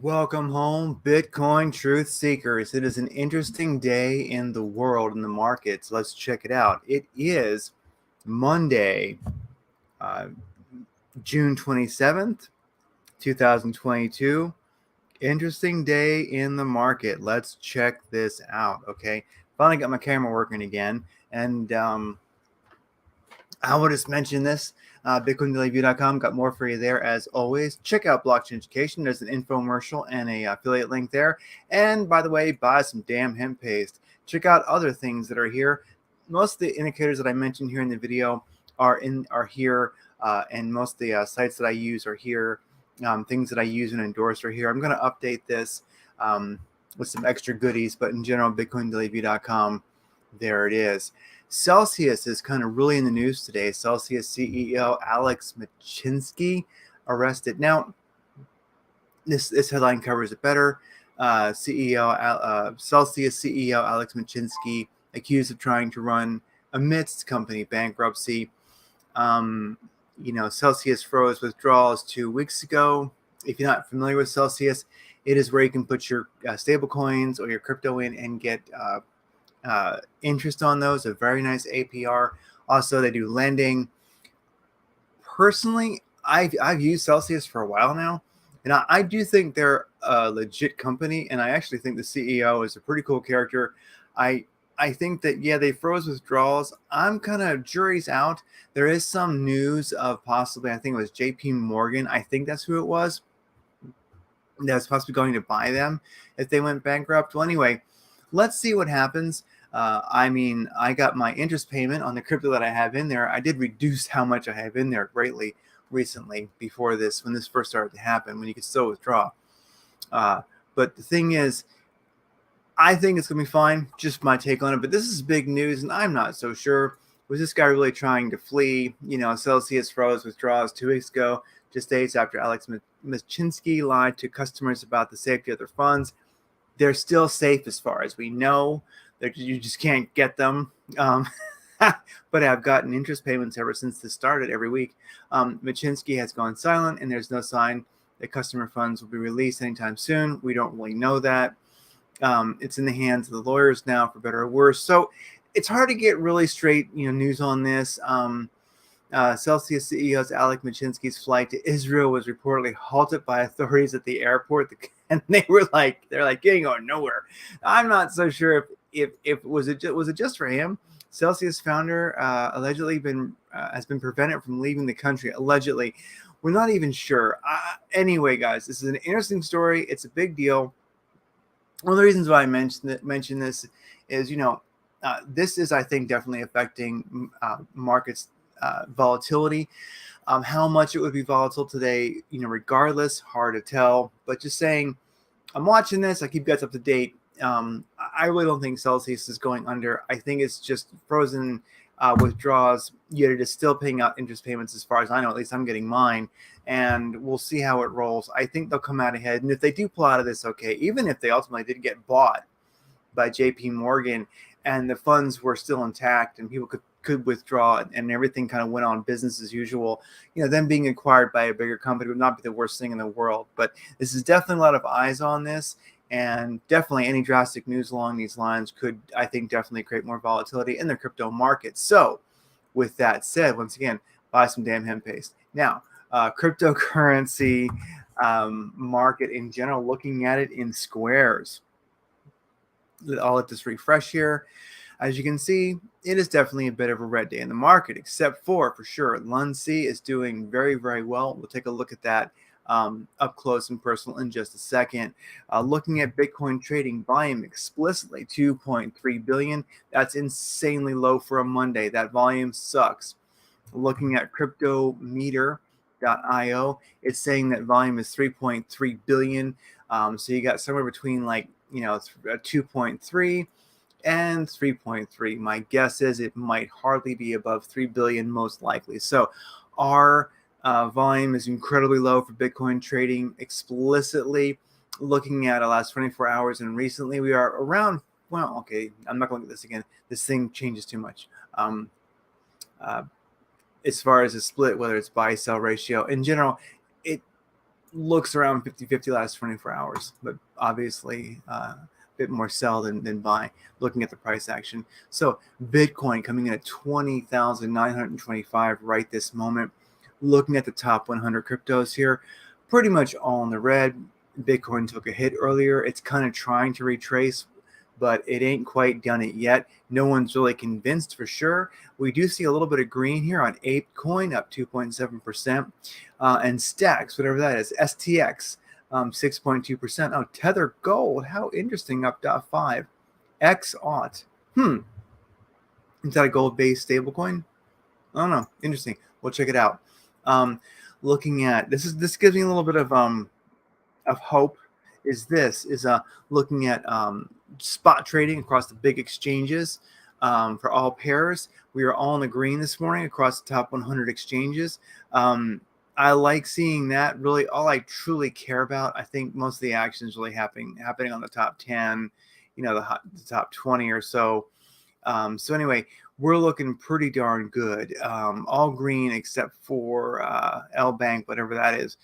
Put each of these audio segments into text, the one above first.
Welcome home, Bitcoin truth seekers. It is an interesting day in the world, in the markets. Let's check it out. It is Monday, uh, June 27th, 2022. Interesting day in the market. Let's check this out. Okay. Finally got my camera working again. And I will just mention this. BitcoinDailyView.com got more for you there as always. Check out Blockchain Education. There's an infomercial and a affiliate link there. And by the way, buy some damn hemp paste. Check out other things that are here. Most of the indicators that I mentioned here in the video are here, and most of the sites that I use are here. Things that I use and endorse are here. I'm going to update this with some extra goodies, but in general, BitcoinDailyView.com. There it is. Celsius is kind of really in the news today. Celsius CEO Alex Machinsky arrested. Now, this headline covers it better. Celsius CEO Alex Machinsky accused of trying to run amidst company bankruptcy. Celsius froze withdrawals 2 weeks ago. If you're not familiar with Celsius, it is where you can put your stable coins or your crypto in and get interest on those, a very nice APR. Also, they do lending. Personally, I've used Celsius for a while now, and I do think they're a legit company, and I actually think the CEO is a pretty cool character. I think that, yeah, they froze withdrawals. I'm kind of jury's out. There is some news of possibly, I think it was JP Morgan. I think that's who it was. That's possibly going to buy them if they went bankrupt. Well, anyway, let's see what happens. I got my interest payment on the crypto that I have in there. I did reduce how much I have in there greatly recently before this, when this first started to happen, when you could still withdraw. But the thing is, I think it's going to be fine. Just my take on it. But this is big news, and I'm not so sure. Was this guy really trying to flee? Celsius froze withdrawals 2 weeks ago, just days after Alex Machinsky lied to customers about the safety of their funds. They're still safe as far as we know. You just can't get them. But I've gotten interest payments ever since this started every week. Machinsky has gone silent, and there's no sign that customer funds will be released anytime soon. We don't really know that. It's in the hands of the lawyers now, for better or worse. So it's hard to get really straight news on this. Celsius CEO's Alex Machinsky's flight to Israel was reportedly halted by authorities at the airport, and they're like, you ain't going nowhere. I'm not so sure if was it just for him. Celsius founder allegedly has been prevented from leaving the country. Allegedly, we're not even sure. Anyway, guys, this is an interesting story. It's a big deal. One of the reasons why I mention this is this is, I think, definitely affecting markets. Volatility. How much it would be volatile today, regardless, hard to tell. But just saying, I'm watching this. I keep guys up to date. I really don't think Celsius is going under. I think it's just frozen withdrawals, yet it is still paying out interest payments as far as I know. At least I'm getting mine. And we'll see how it rolls. I think they'll come out ahead. And if they do pull out of this, okay, even if they ultimately did get bought by JP Morgan and the funds were still intact and people could withdraw and everything kind of went on business as usual, them being acquired by a bigger company would not be the worst thing in the world. But this is definitely a lot of eyes on this, and definitely any drastic news along these lines could, I think, definitely create more volatility in the crypto market. So with that said, once again, buy some damn hemp paste. Now, cryptocurrency market in general, looking at it in squares. I'll let this refresh here. As you can see, it is definitely a bit of a red day in the market, except for sure, Lunc is doing very, very well. We'll take a look at that up close and personal in just a second. Looking at Bitcoin trading volume explicitly, 2.3 billion. That's insanely low for a Monday. That volume sucks. Looking at cryptometer.io, it's saying that volume is 3.3 billion. So you got somewhere between 2.3 and 3.3. My guess is it might hardly be above 3 billion, most likely. So our volume is incredibly low for Bitcoin trading explicitly. Looking at the last 24 hours and recently, we are around, well, okay, I'm not going to look at this again. This thing changes too much. As far as a split, whether it's buy-sell ratio, in general, looks around 50-50 last 24 hours, but obviously a bit more sell than buy looking at the price action. So Bitcoin coming in at 20,925 right this moment. Looking at the top 100 cryptos here, pretty much all in the red. Bitcoin took a hit earlier. It's kind of trying to retrace, but it ain't quite done it yet. No one's really convinced for sure. We do see a little bit of green here on Altcoin, up 2.7%. And Stacks, whatever that is, STX, 6.2%. Oh, Tether Gold, how interesting, up 0.5. XAUT. Is that a gold-based stablecoin? I don't know. Interesting. We'll check it out. Looking at this gives me a little bit of hope. Is looking at spot trading across the big exchanges for all pairs. We are all in the green this morning across the top 100 exchanges. I like seeing that. Really, all I truly care about, I think most of the action is really happening on the top 10, the top 20 or so. So anyway, we're looking pretty darn good. All green except for L Bank, whatever that is.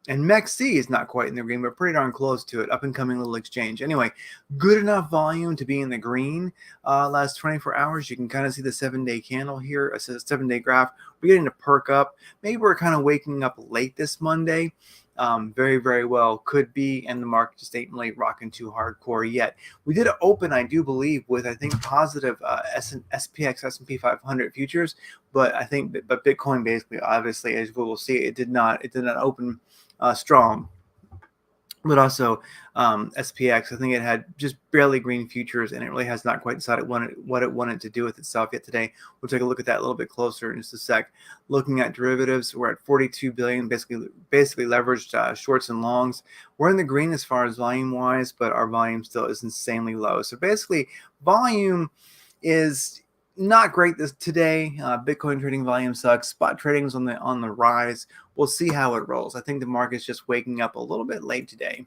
And MEXC is not quite in the green, but pretty darn close to it. Up and coming little exchange. Anyway, good enough volume to be in the green last 24 hours. You can kind of see the 7-day candle here, a 7-day graph. We're getting to perk up. Maybe we're kind of waking up late this Monday. Very, very well could be, and the market just ain't really rocking too hardcore yet. We did open, I do believe, with I think positive SPX S&P 500 futures, but I think but Bitcoin basically, obviously, as we will see, it did not open strong. But also SPX, I think it had just barely green futures, and it really has not quite decided what it wanted to do with itself yet today. We'll take a look at that a little bit closer in just a sec. Looking at derivatives, we're at 42 billion, basically leveraged shorts and longs. We're in the green as far as volume-wise, but our volume still is insanely low. So basically, volume is not great today. Bitcoin trading volume sucks. Spot trading is on the rise. We'll see how it rolls. I think the market's just waking up a little bit late today.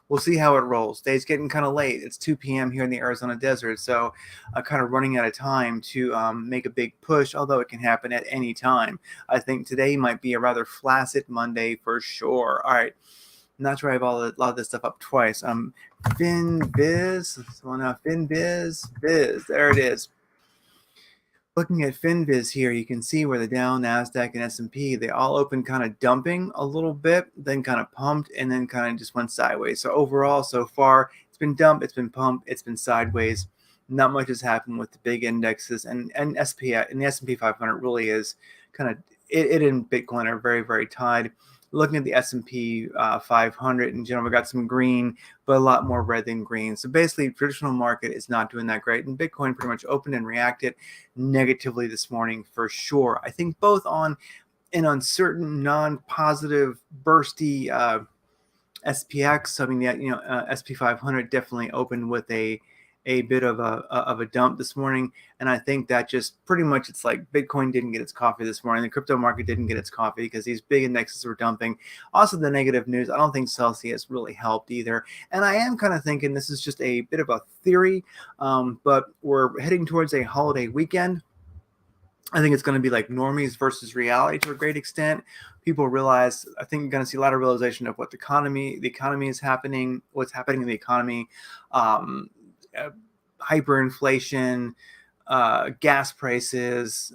We'll see how it rolls. Day's getting kind of late. It's 2 p.m. here in the Arizona desert, so kind of running out of time to make a big push, although it can happen at any time. I think today might be a rather flaccid Monday for sure. All right. Not sure I have a lot of this stuff up twice. FinBiz. FinBiz. There it is. Looking at FinViz here, you can see where the Dow, NASDAQ, and S&P, they all opened kind of dumping a little bit, then kind of pumped, and then kind of just went sideways. So overall, so far, it's been dumped, it's been pumped, it's been sideways. Not much has happened with the big indexes, and the S&P 500 really is kind of, it and Bitcoin are very, very tied. Looking at the S&P 500 in general, we got some green, but a lot more red than green. So basically, traditional market is not doing that great. And Bitcoin pretty much opened and reacted negatively this morning for sure. I think both on an uncertain, non-positive, bursty SPX. I mean, SP 500 definitely opened with a bit of a dump this morning, and I think that just pretty much, it's like Bitcoin didn't get its coffee this morning. The crypto market didn't get its coffee because these big indexes were dumping. Also, the negative news, I don't think Celsius really helped either, and I am kind of thinking this is just a bit of a theory, but we're heading towards a holiday weekend. I think it's going to be like normies versus reality to a great extent. People realize, I think you're going to see a lot of realization of what the economy is happening, what's happening in the economy. Hyperinflation, gas prices,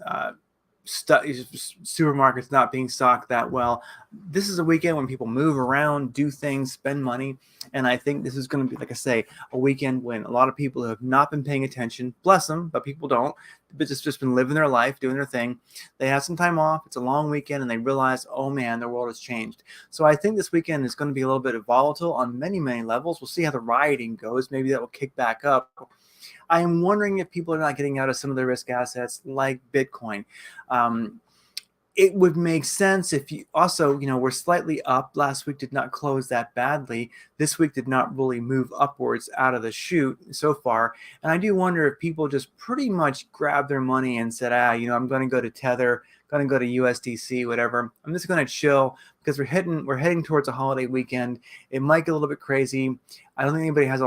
supermarkets not being stocked that well. This is a weekend when people move around, do things, spend money. And I think this is going to be, like I say, a weekend when a lot of people who have not been paying attention, bless them, but people don't, but just been living their life, doing their thing. They have some time off. It's a long weekend, and they realize, oh man, the world has changed. So I think this weekend is going to be a little bit volatile on many, many levels. We'll see how the rioting goes. Maybe that will kick back up. I am wondering if people are not getting out of some of their risk assets like Bitcoin. It would make sense if you also, we're slightly up. Last week did not close that badly. This week did not really move upwards out of the chute so far. And I do wonder if people just pretty much grabbed their money and said, I'm going to go to Tether, going to go to USDC, whatever. I'm just going to chill because we're heading towards a holiday weekend. It might get a little bit crazy. I don't think anybody has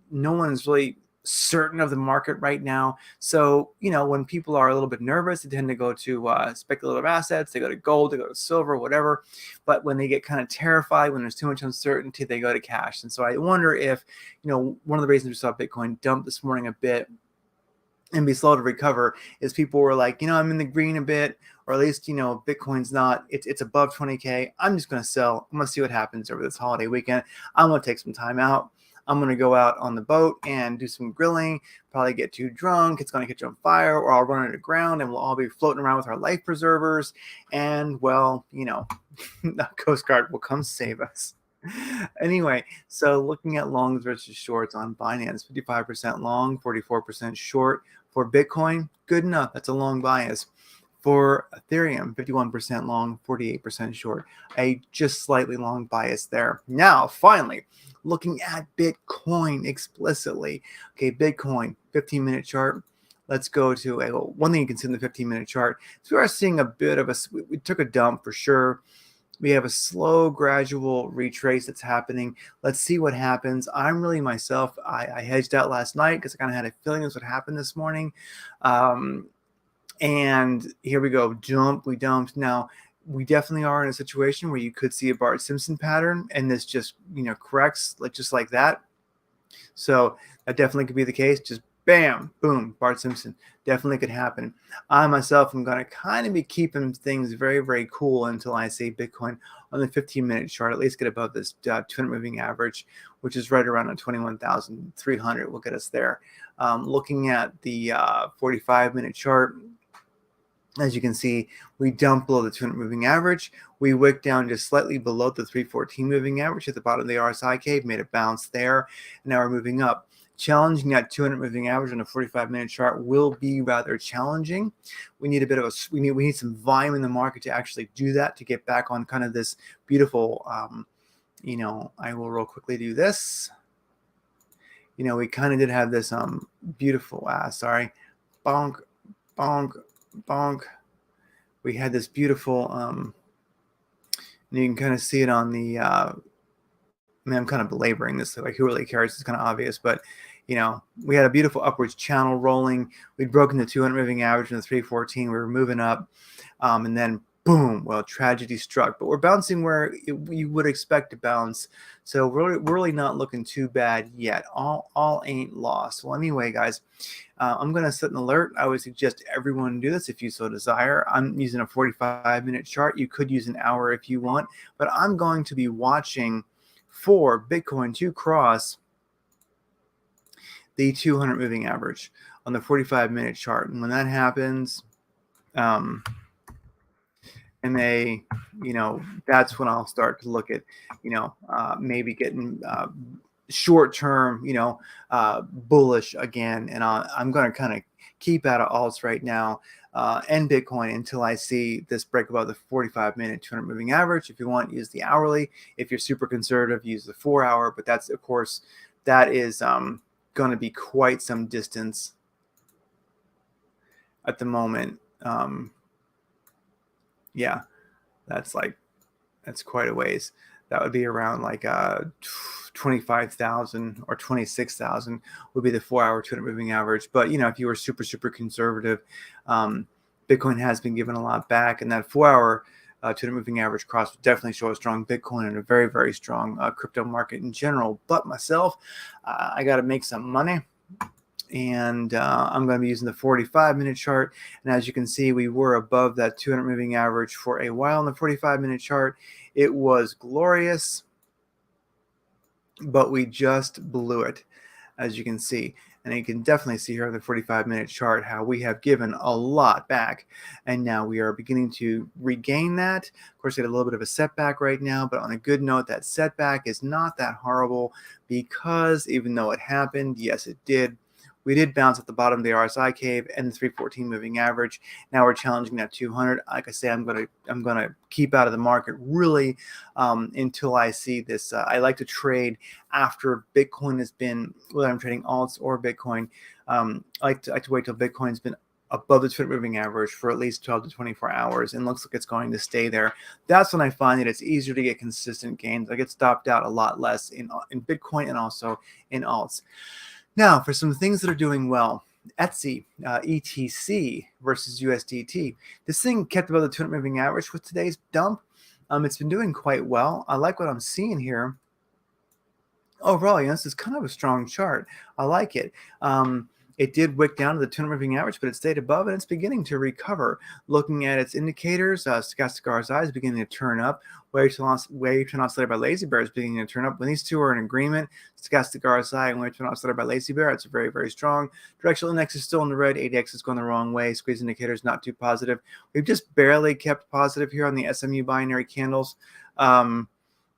no one is really certain of the market right now. So, when people are a little bit nervous, they tend to go to speculative assets, they go to gold, they go to silver, whatever. But when they get kind of terrified, when there's too much uncertainty, they go to cash. And so I wonder if, one of the reasons we saw Bitcoin dump this morning a bit and be slow to recover is people were like, I'm in the green a bit, or at least, Bitcoin's not, it's above 20K. I'm just going to sell. I'm going to see what happens over this holiday weekend. I'm going to take some time out. I'm going to go out on the boat and do some grilling, probably get too drunk. It's going to catch on fire, or I'll run it aground and we'll all be floating around with our life preservers. And well, the Coast Guard will come save us. Anyway, so looking at longs versus shorts on Binance, 55% long, 44% short. For Bitcoin, good enough. That's a long bias. For Ethereum, 51% long, 48% short. A just slightly long bias there. Now, finally, looking at Bitcoin explicitly. Okay, Bitcoin, 15-minute chart. Let's go to one thing you can see in the 15-minute chart. So we are seeing a bit of we took a dump for sure. We have a slow, gradual retrace that's happening. Let's see what happens. I'm really myself, I hedged out last night because I kind of had a feeling this would happen this morning. And here we go, we dumped. Now, we definitely are in a situation where you could see a Bart Simpson pattern, and this just, corrects just like that. So that definitely could be the case. Just bam, boom, Bart Simpson. Definitely could happen. I myself am going to kind of be keeping things very, very cool until I see Bitcoin on the 15-minute chart, at least get above this 200 moving average, which is right around 21,300. Will get us there. Looking at the 45-minute chart, as you can see, we dumped below the 200 moving average. We wicked down just slightly below the 314 moving average at the bottom of the RSI cave, made a bounce there. And now we're moving up. Challenging that 200 moving average on a 45-minute chart will be rather challenging. We need a bit of we need some volume in the market to actually do that, to get back on kind of this beautiful, I will real quickly do this. We kind of did have this beautiful, bonk, bonk, bonk. We had this beautiful, and you can kind of see it on the, I'm kind of belaboring this, like who really cares? It's kind of obvious, but we had a beautiful upwards channel rolling. We'd broken the 200 moving average in the 314. We were moving up, and then boom, well, tragedy struck. But we're bouncing where you would expect to bounce. So we're really not looking too bad yet. All ain't lost. Well, anyway, guys, I'm going to set an alert. I would suggest everyone do this if you so desire. I'm using a 45-minute chart. You could use an hour if you want, but I'm going to be watching for Bitcoin to cross the 200 moving average on the 45-minute chart. And when that happens, and that's when I'll start to look at, maybe getting short-term, bullish again. And I'm going to kind of keep out of alts right now and Bitcoin until I see this break above the 45-minute 200 moving average. If you want, use the hourly. If you're super conservative, use the 4-hour. But that's, of course, that is going to be quite some distance at the moment. Yeah, that's quite a ways. That would be around like 25,000 or 26,000 would be the 4-hour 200 moving average. But if you were super, super conservative, Bitcoin has been given a lot back, and that 4-hour 200 moving average cross would definitely show a strong Bitcoin and a very, very strong crypto market in general. But myself, I got to make some money. And I'm going to be using the 45-minute chart. And as you can see, we were above that 200 moving average for a while on the 45-minute chart. It was glorious, but we just blew it, as you can see. And you can definitely see here on the 45-minute chart how we have given a lot back. And now we are beginning to regain that. Of course, we had a little bit of a setback right now, but on a good note, that setback is not that horrible, because even though it happened, yes, it did, we did bounce at the bottom of the RSI cave and the 314 moving average. Now we're challenging that 200. Like I say, I'm gonna keep out of the market really until I see this. I like to trade after Bitcoin has been, whether I'm trading alts or Bitcoin. I like to wait till Bitcoin's been above the 200 moving average for at least 12 to 24 hours, and looks like it's going to stay there. That's when I find that it's easier to get consistent gains. I get stopped out a lot less in Bitcoin and also in alts. Now, for some things that are doing well, Etsy, ETC versus USDT. This thing kept above the 200 moving average with today's dump. It's been doing quite well. I like what I'm seeing here. Overall, this is kind of a strong chart. I like it. It did wick down to the 200 moving average, but it stayed above and it's beginning to recover. Looking at its indicators, stochastic RSI is beginning to turn up. Wave to oscillator by Lazy Bear is beginning to turn up. When these two are in agreement, stochastic RSI and wave to oscillator by Lazy Bear, it's very, very strong. Directional index is still in the red. ADX is going the wrong way. Squeeze indicator is not too positive. We've just barely kept positive here on the SMU binary candles.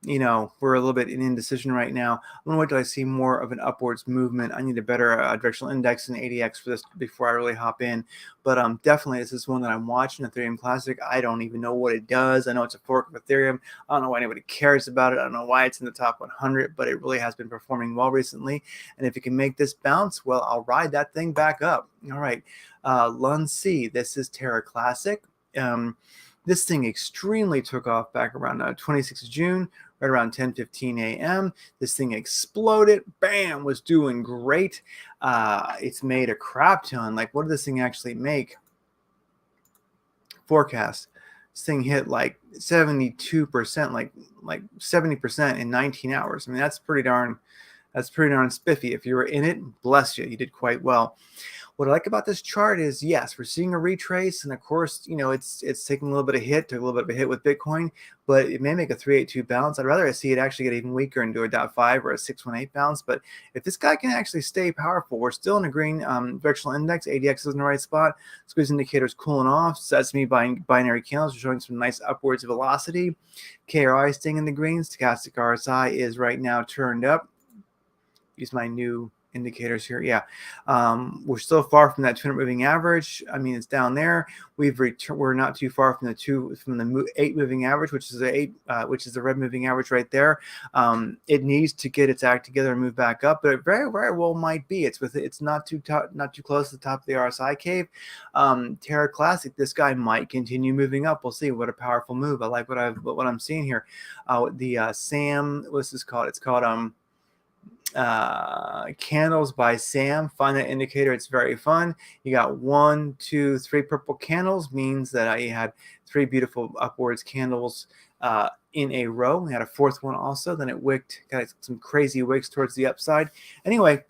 We're a little bit in indecision right now. I'm going to wait till I see more of an upwards movement. I need a better directional index and ADX for this before I really hop in. But definitely, this is one that I'm watching, Ethereum Classic. I don't even know what it does. I know it's a fork of Ethereum. I don't know why anybody cares about it. I don't know why it's in the top 100, but it really has been performing well recently. And if it can make this bounce, well, I'll ride that thing back up. All right. Lun C, this is Terra Classic. This thing extremely took off back around 26th of June, right around 10:15 a.m. This thing exploded. Bam! Was doing great. It's made a crap ton. Like, what did this thing actually make? Forecast. This thing hit like 72%, like 70% in 19 hours. I mean, that's pretty darn spiffy. If you were in it, bless you. You did quite well. What I like about this chart is, yes, we're seeing a retrace, and of course, it's taking a little bit of hit, took a little bit of a hit with Bitcoin, but it may make a 382 bounce. I'd rather see it actually get even weaker and do a 0.5 or a 618 bounce. But if this guy can actually stay powerful, we're still in a green directional index. ADX is in the right spot. Squeeze indicators cooling off. Sesame binary candles are showing some nice upwards velocity. KRI staying in the green. Stochastic RSI is right now turned up. Use my new indicators here. Yeah, we're still far from that 200 moving average. I mean, it's down there. We're not too far from the 8 moving average, which is the red moving average right there. It needs to get its act together and move back up, but it very, very well might be. It's not too close to the top of the RSI cave. Terra Classic, this guy might continue moving up. We'll see. What a powerful move. I like what I'm seeing here. Sam, what's this called? It's called candles by Sam. Find that indicator. It's very fun. You got 1, 2, 3 purple candles, means that you had 3 beautiful upwards candles in a row. We had a 4th one also. Then it got some crazy wicks towards the upside. Anyway,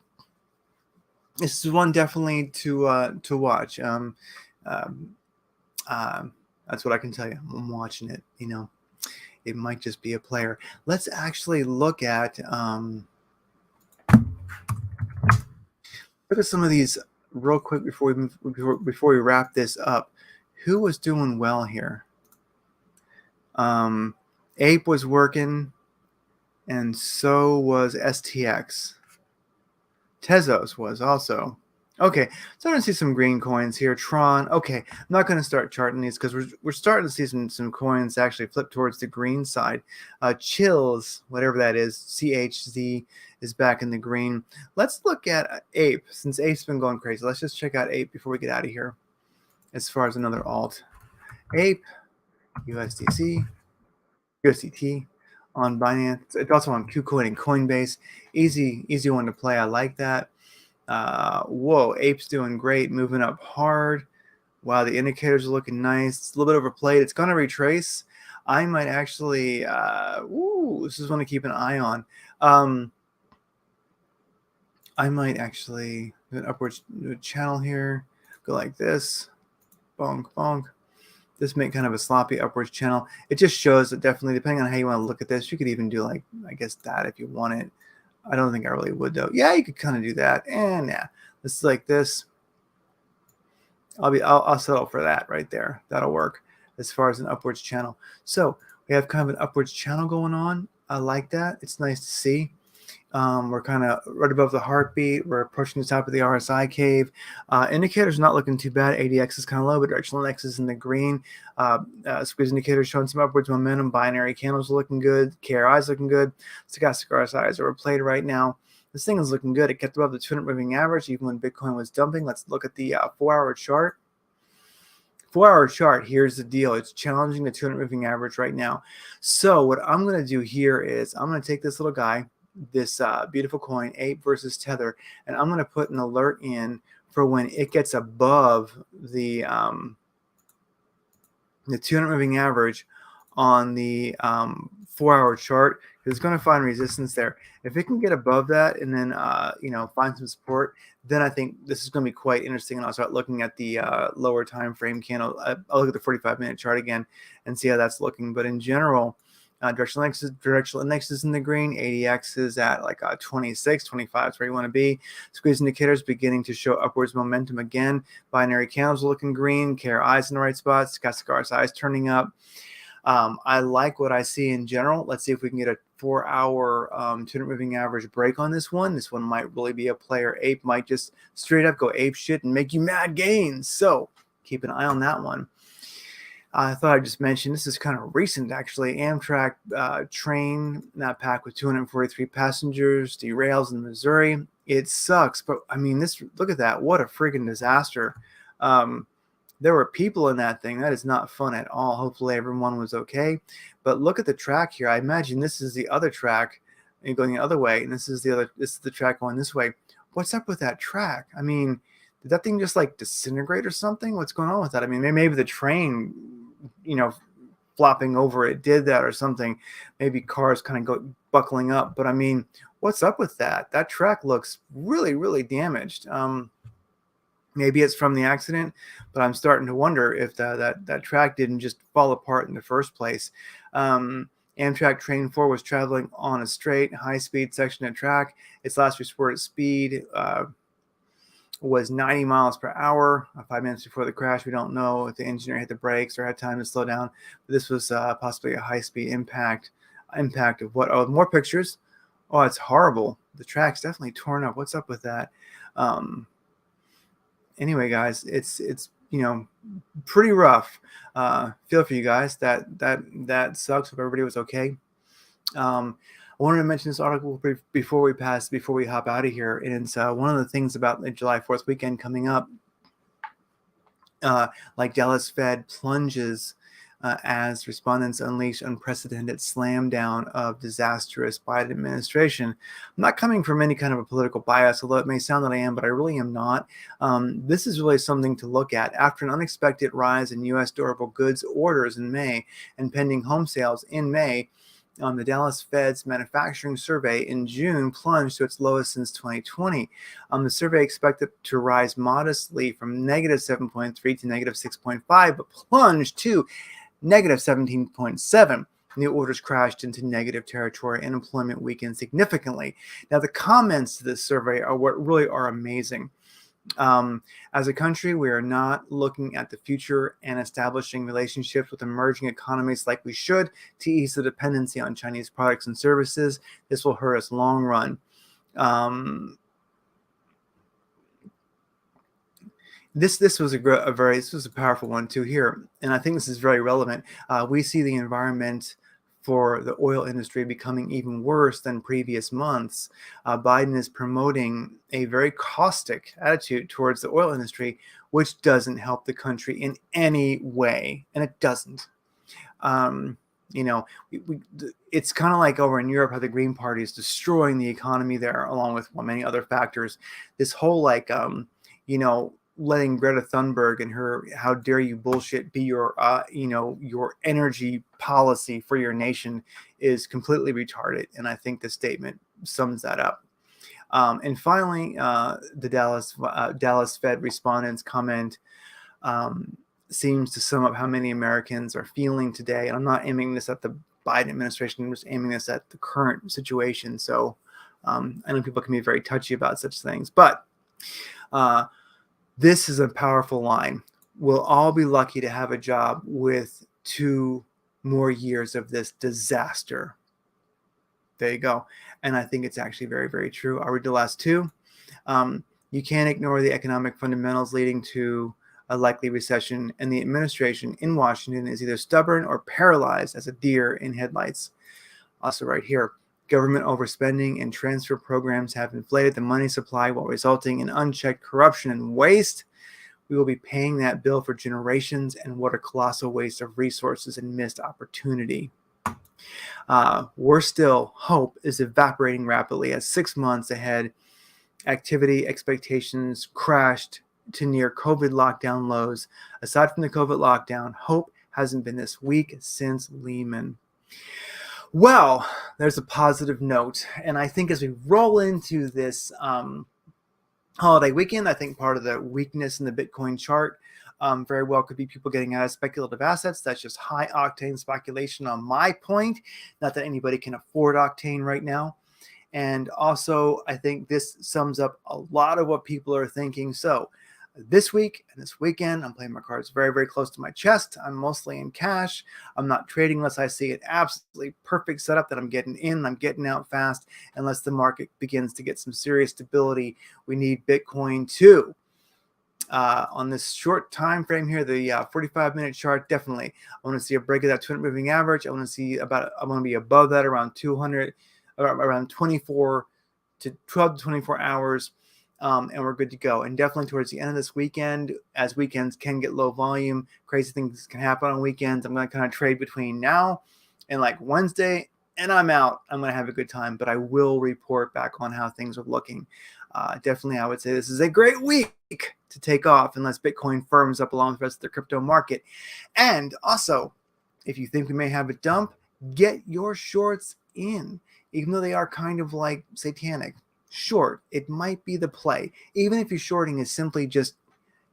this is one definitely to watch. That's what I can tell you. I'm watching it. It might just be a player. Let's actually look at some of these real quick before we wrap this up. Who was doing well here? Ape was working, and so was STX. Tezos was also. Okay, so I'm going to see some green coins here. Tron. Okay, I'm not going to start charting these because we're starting to see some coins actually flip towards the green side. Chills, whatever that is, CHZ is back in the green. Let's look at Ape, since Ape's been going crazy. Let's just check out Ape before we get out of here. As far as another alt, Ape, USDC, USDT on Binance. It's also on KuCoin and Coinbase. Easy one to play. I like that. Whoa, Ape's doing great, moving up hard. Wow, the indicators are looking nice. It's a little bit overplayed. It's going to retrace. I might actually, this is one to keep an eye on. I might actually do an upward channel here. Go like this. Bonk, bonk. This make kind of a sloppy upwards channel. It just shows that definitely, depending on how you want to look at this, you could even do like, I guess that if you want it. I don't think I really would though. Yeah, you could kind of do that. And yeah, this is like this. I'll settle for that right there. That'll work as far as an upwards channel. So we have kind of an upwards channel going on. I like that. It's nice to see. We're kind of right above the heartbeat. We're approaching the top of the RSI cave. Indicators not looking too bad. ADX is kind of low, but directional index is in the green. Squeeze indicators showing some upwards momentum. Binary candles are looking good. KRI is looking good. Stochastic RSI is overplayed right now. This thing is looking good. It kept above the 200 moving average even when Bitcoin was dumping. Let's look at the 4-hour chart. 4-hour chart, here's the deal. It's challenging the 200 moving average right now. So what I'm going to do here is I'm going to take this little guy. this beautiful coin, Ape versus Tether, and I'm going to put an alert in for when it gets above the 200 moving average on the 4-hour chart. It's going to find resistance there. If it can get above that and then find some support, then I think this is going to be quite interesting. And I'll start looking at the lower time frame candle. I'll look at the 45-minute chart again and see how that's looking. But in general, directional index is in the green. ADX is at like 26, 25 is where you want to be. Squeeze indicators beginning to show upwards momentum again. Binary candles looking green. KRI's in the right spots. Stochastic RSI is turning up. I like what I see in general. Let's see if we can get a 4-hour 200 moving average break on this one. This one might really be a player. Ape might just straight up go ape shit and make you mad gains. So keep an eye on that one. I thought I'd just mention, this is kind of recent actually. Amtrak train, that pack with 243 passengers, derails in Missouri. It sucks, but I mean, look at that. What a freaking disaster. There were people in that thing. That is not fun at all. Hopefully everyone was okay. But look at the track here. I imagine this is the other track and going the other way, and this is the track going this way. What's up with that track? I mean, did that thing just like disintegrate or something? What's going on with that? I mean, maybe the train, flopping over it did that or something. Maybe cars kind of go buckling up. But I mean, what's up with that? That track looks really, really damaged. Maybe it's from the accident, but I'm starting to wonder if that track didn't just fall apart in the first place. Amtrak Train 4 was traveling on a straight, high-speed section of track. Its last reported speed was 90 miles per hour. 5 minutes before the crash, we don't know if the engineer hit the brakes or had time to slow down. But this was possibly a high-speed impact of what? Oh, more pictures. Oh, it's horrible. The track's definitely torn up. What's up with that? Anyway, guys, it's pretty rough. Feel for you guys. That sucks. If everybody was okay. I wanted to mention this article before we hop out of here, and it's one of the things about the July 4th weekend coming up. Like Dallas Fed plunges as respondents unleash unprecedented slam down of disastrous Biden administration. I'm not coming from any kind of a political bias, although it may sound that I am, but I really am not. This is really something to look at. After an unexpected rise in U.S. durable goods orders in May and pending home sales in May, the Dallas Fed's manufacturing survey in June plunged to its lowest since 2020. The survey expected to rise modestly from negative 7.3 to negative 6.5, but plunged to negative 17.7. New orders crashed into negative territory and employment weakened significantly. Now, the comments to this survey are what really are amazing. As a country, we are not looking at the future and establishing relationships with emerging economies like we should to ease the dependency on Chinese products and services. This will hurt us long run. This was a powerful one too here, and I think this is very relevant. We see the environment for the oil industry becoming even worse than previous months. Biden is promoting a very caustic attitude towards the oil industry, which doesn't help the country in any way, and it doesn't. It's kind of like over in Europe how the Green Party is destroying the economy there, along with many other factors. This whole letting Greta Thunberg and her "how dare you" bullshit be your energy policy for your nation is completely retarded, and I think the statement sums that up. And finally, the Dallas Fed respondents comment seems to sum up how many Americans are feeling today. And I'm not aiming this at the Biden administration; I'm just aiming this at the current situation. So I know people can be very touchy about such things, but this is a powerful line. We'll all be lucky to have a job with 2 more years of this disaster. There you go. And I think it's actually very, very true. I'll read the last 2. You can't ignore the economic fundamentals leading to a likely recession, and the administration in Washington is either stubborn or paralyzed as a deer in headlights. Also right here. Government overspending and transfer programs have inflated the money supply while resulting in unchecked corruption and waste. We will be paying that bill for generations, and what a colossal waste of resources and missed opportunity. Hope is evaporating rapidly as 6 months ahead. Activity expectations crashed to near COVID lockdown lows. Aside from the COVID lockdown, hope hasn't been this weak since Lehman. Well, there's a positive note. And I think as we roll into this holiday weekend, I think part of the weakness in the Bitcoin chart very well could be people getting out of speculative assets. That's just high octane speculation on my point. Not that anybody can afford octane right now. And also, I think this sums up a lot of what people are thinking. So this week and this weekend, I'm playing my cards very, very close to my chest. I'm mostly in cash. I'm not trading unless I see it absolutely perfect setup that I'm getting in, I'm getting out fast. Unless the market begins to get some serious stability, we need Bitcoin too. On this short time frame here, the 45-minute chart, definitely I want to see a break of that 200 moving average. I want to be above that around 200, around 24 to 12 to 24 hours, and we're good to go. And definitely towards the end of this weekend, as weekends can get low volume, crazy things can happen on weekends. I'm going to kind of trade between now and like Wednesday, and I'm out. I'm going to have a good time, but I will report back on how things are looking. Definitely, I would say this is a great week to take off unless Bitcoin firms up along with the rest of the crypto market. And also, if you think we may have a dump, get your shorts in. Even though they are kind of like satanic, short, it might be the play. Even if your shorting is simply just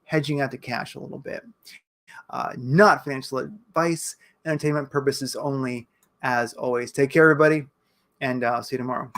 hedging out the cash a little bit. Not financial advice, entertainment purposes only, as always. Take care, everybody, and I'll see you tomorrow.